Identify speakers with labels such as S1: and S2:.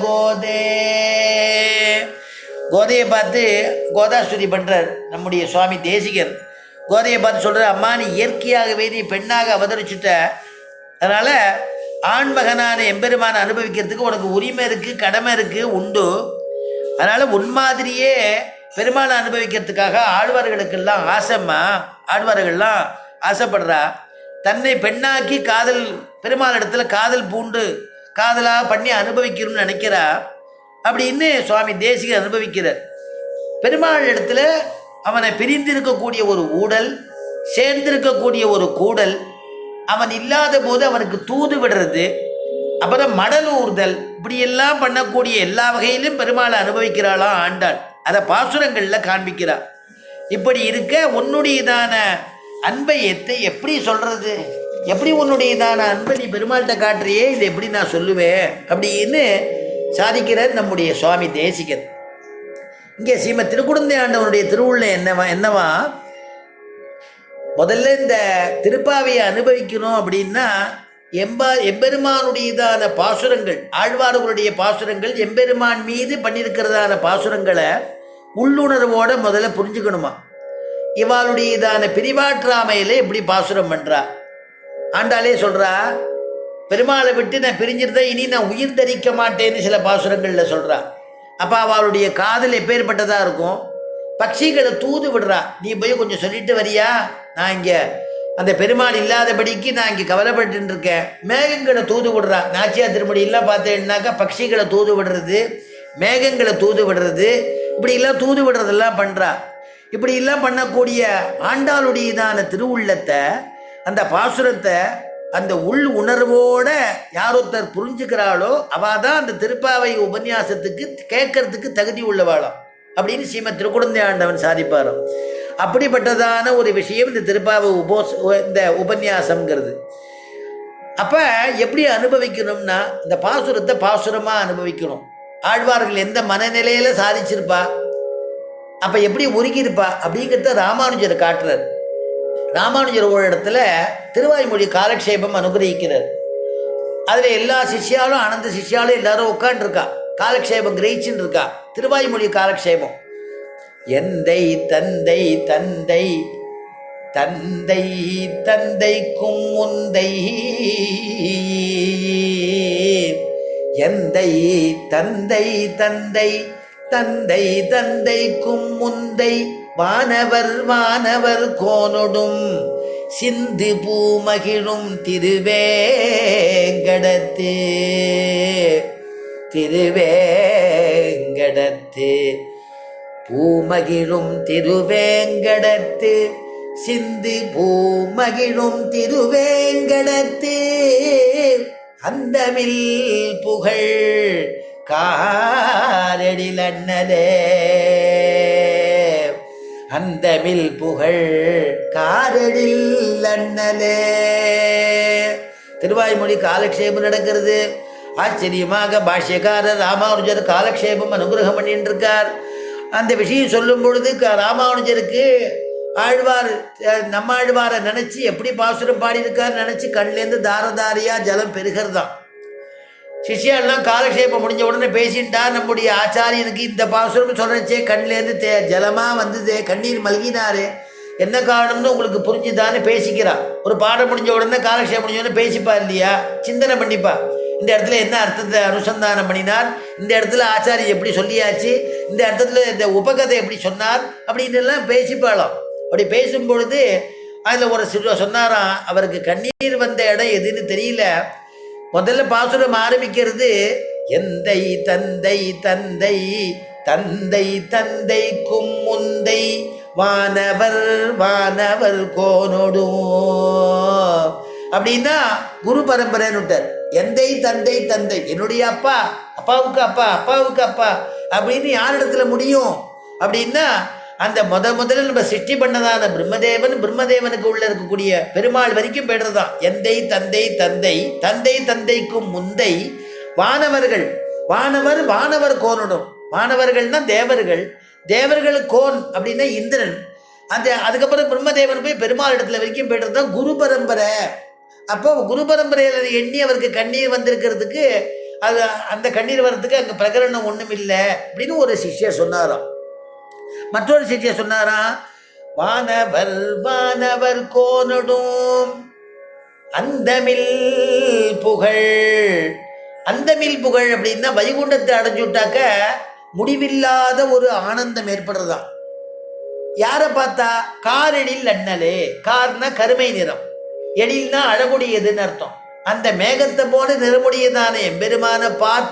S1: கோதே. கோதையை பார்த்து கோதாஸ்துதி பண்ணுறார் நம்முடைய சுவாமி தேசிகர். கோதையை பார்த்து சொல்கிறார், அம்மா நீ இயற்கையாகவே நீ பெண்ணாக அவதரிச்சுட்ட, அதனால் ஆண்மகனான எம்பெருமான அனுபவிக்கிறதுக்கு உனக்கு உரிமை இருக்குது, கடமை இருக்குது, உண்டு. அதனால் உன் மாதிரியே பெருமாளை அனுபவிக்கிறதுக்காக ஆழ்வார்களுக்கெல்லாம் ஆசைம்மா. ஆழ்வார்கள்லாம் ஆசைப்படுறா, தன்னை பெண்ணாக்கி காதல் பெருமாள் இடத்துல காதல் பூண்டு காதலாக பண்ணி அனுபவிக்கணும்னு நினைக்கிறா. அப்படின்னு சுவாமி தேசிகர் அனுபவிக்கிறார். பெருமாள் இடத்துல அவனை பிரிந்திருக்கக்கூடிய ஒரு ஊடல், சேர்ந்திருக்கக்கூடிய ஒரு கூடல், அவன் இல்லாத போது அவனுக்கு தூது விடுறது, அப்புறம் மடல் ஊர்தல், இப்படியெல்லாம் பண்ணக்கூடிய எல்லா வகையிலும் பெருமாளை அனுபவிக்கிறாளாம் ஆண்டாள். அதை பாசுரங்களில் காண்பிக்கிறாள். இப்படி இருக்க உன்னுடையதான அன்பை எப்படி சொல்கிறது, எப்படி உன்னுடையதான அன்பை நீ பெருமாள்கிட்ட காட்டுறியே, இதை எப்படி நான் சொல்லுவேன் அப்படின்னு சாதிக்கிறார் நம்முடைய சுவாமி தேசிகன். இங்கே ஸ்ரீமத் திருக்குடந்தை ஆண்டவனுடைய திருவுள்ள என்னவா, முதல்ல இந்த திருப்பாவையை அனுபவிக்கணும் அப்படின்னா எம்பெருமானுடையதான பாசுரங்கள், ஆழ்வார்களுடைய பாசுரங்கள், எம்பெருமான் மீது பண்ணியிருக்கிறதான பாசுரங்களை உள்ளுணர்வோடு முதல்ல புரிஞ்சுக்கணுமா. இவாளுடையதான பிரிவாற்றாமையில் எப்படி பாசுரம் பண்ணுறா. ஆண்டாளே சொல்கிறா, பெருமாளை விட்டு நான் பிரிஞ்சிருந்தேன், இனி நான் உயிர் தரிக்க மாட்டேன்னு சில பாசுரங்களில் சொல்கிறா. அப்போ அவளுடைய காதல் எப்பேற்பட்டதாக இருக்கும். பட்சிகளை தூது விடுறா, நீ போய் கொஞ்சம் சொல்லிட்டு வரியா, நான் இங்கே அந்த பெருமாள் இல்லாதபடிக்கு நான் இங்கே கவலைப்பட்டு இருக்கேன். மேகங்களை தூது விடுறா. நாச்சியார் திருமொழியெல்லாம் பார்த்தேன்னாக்கா பட்சிகளை தூது விடுறது, மேகங்களை தூது விடுறது, இப்படிலாம் தூது விடுறதெல்லாம் பண்ணுறா. இப்படிலாம் பண்ணக்கூடிய ஆண்டாளுடையதான திருவுள்ளத்தை, அந்த பாசுரத்தை அந்த உள் உணர்வோடு யாரொருத்தர் புரிஞ்சுக்கிறாளோ அவள் தான் அந்த திருப்பாவை உபன்யாசத்துக்கு கேட்கறதுக்கு தகுதி உள்ளவாளாம் அப்படின்னு ஸ்ரீமத் திருக்குடந்தை ஆண்டவன் சாதிப்பாராம். அப்படிப்பட்டதான ஒரு விஷயம் இந்த திருப்பாவை இந்த உபன்யாசம்ங்கிறது. அப்போ எப்படி அனுபவிக்கணும்னா, இந்த பாசுரத்தை பாசுரமாக அனுபவிக்கணும். ஆழ்வார்கள் எந்த மனநிலையில் சாதிச்சிருப்பா, அப்போ எப்படி உருகியிருப்பா அப்படிங்கிறத ராமானுஜர் காட்டுறார். ராமானுஜர் ஒரு இடத்துல திருவாய்மொழி காலக்ஷேபம் அனுகிரகிக்கிறார். அதில் எல்லா சிஷ்யாலும் ஆனந்த சிஷ்யாலும் எல்லாரும் உட்காண்டிருக்கா, காலக்ஷேபம் கிரகிச்சுன்னு இருக்கா. திருவாய்மொழி காலக்ஷேபம். எந்தை தந்தை தந்தை தந்தை தந்தைக்கும் முந்தை, எந்தை தந்தை தந்தை தந்தை தந்தைக்கும் முந்தை, வானவர் வானவர் கோனொடும் சிந்து பூமகிழும் திருவேங்கடத்து திருவேங்கடத்து பூமகிழும் திருவேங்கடத்து சிந்து பூமகிழும் திருவேங்கடத்து அந்தமில் புகழ் காரடில் அண்ணலே, அந்தமில் புகழ் காரடில் அண்ணலே. திருவாய்மொழி காலக்ஷேபம் நடக்கிறது. ஆச்சரியமாக பாஷ்யக்காரர் ராமானுஜர் காலக்ஷேபம் அனுகிரகம் பண்ணிட்டு இருக்கார். அந்த விஷயம் சொல்லும் பொழுது ராமானுஜருக்கு ஆழ்வார் நம்மாழ்வாரை நினச்சி எப்படி பாசுரம் பாடியிருக்கார் நினச்சி கண்லேருந்து தாரதாரியாக ஜலம் பெருகிறதான். சிஷ்யெல்லாம் காலக்ஷேபம் முடிஞ்ச உடனே பேசிட்டா, நம்முடைய ஆச்சாரியனுக்கு இந்த பாசுரம் சொல்கிறச்சே கண்லேருந்து ஜலமாக வந்தது, கண்ணீர் மல்கினாரு, என்ன காரணம்னு உங்களுக்கு புரிஞ்சுதான்னு பேசிக்கிறா. ஒரு பாடம் முடிஞ்ச உடனே காலக்ஷேபம் முடிஞ்ச உடனே பேசிப்பா இல்லையா, சிந்தனை பண்ணிப்பா. இந்த இடத்துல என்ன அர்த்தத்தை அனுசந்தானம் பண்ணினார், இந்த இடத்துல ஆச்சாரியர் எப்படி சொல்லியாச்சு, இந்த இடத்துல இந்த உபகதை எப்படி சொன்னார் அப்படின்னு எல்லாம் பேசிப்பாளாம். அப்படி பேசும் பொழுது அதில் ஒரு சொன்னாராம், அவருக்கு கண்ணீர் வந்த இடம் எதுன்னு தெரியல. முதல்ல பாசுரம் ஆரம்பிக்கிறது, எந்தை தந்தை தந்தை தந்தை தந்தைக்கும் முந்தை, வானவர் வானவர் கோனொடும் அப்படின்னா குரு பரம்பரைன்னு விட்டார். எந்தை தந்தை தந்தை, என்னுடைய அப்பா, அப்பாவுக்கு அப்பா, அப்பாவுக்கு அப்பா அப்படின்னு யாரிடத்துல முடியும் அப்படின்னா, அந்த முதல்ல நம்ம சிருஷ்டி பண்ணதான பிரம்மதேவனுக்கு உள்ள இருக்கக்கூடிய பெருமாள் வரைக்கும் போய்டுறதான். எந்தை தந்தை தந்தை தந்தை தந்தைக்கும் முந்தை, வானவர்கள் வானவர் வானவர் கோனடும், வானவர்கள்னா தேவர்கள், தேவர்கள் கோன் அப்படின்னா இந்திரன். அதுக்கப்புறம் பிரம்மதேவன் போய் பெருமாள் இடத்துல வரைக்கும் போய்டுறது தான் குரு பரம்பரை. அப்போ குரு பரம்பரையில் எண்ணி அவருக்கு கண்ணீர் வந்திருக்கிறதுக்கு அது அந்த கண்ணீர் வர்றதுக்கு அங்கே பிரகரணம் ஒன்றும் இல்லை அப்படின்னு ஒரு சிஷ்யர் சொன்னாராம். மற்றொரு சிஷ்யர் சொன்னாராம், வானவர் வானவர் கோனடும் அந்தமில் புகழ். அந்தமில் புகழ் அப்படின்னா வைகுண்டத்தை அடைஞ்சு விட்டாக்க முடிவில்லாத ஒரு ஆனந்தம் ஏற்படுறதா. யாரை பார்த்தா? காரெழில் அண்ணலே. கார்னா கருமை நிறம், எழில்னா அழகுடையதுன்னு அர்த்தம். அந்த மேகத்தை போல நிறமுடையதான எம்பெருமான பார்த்து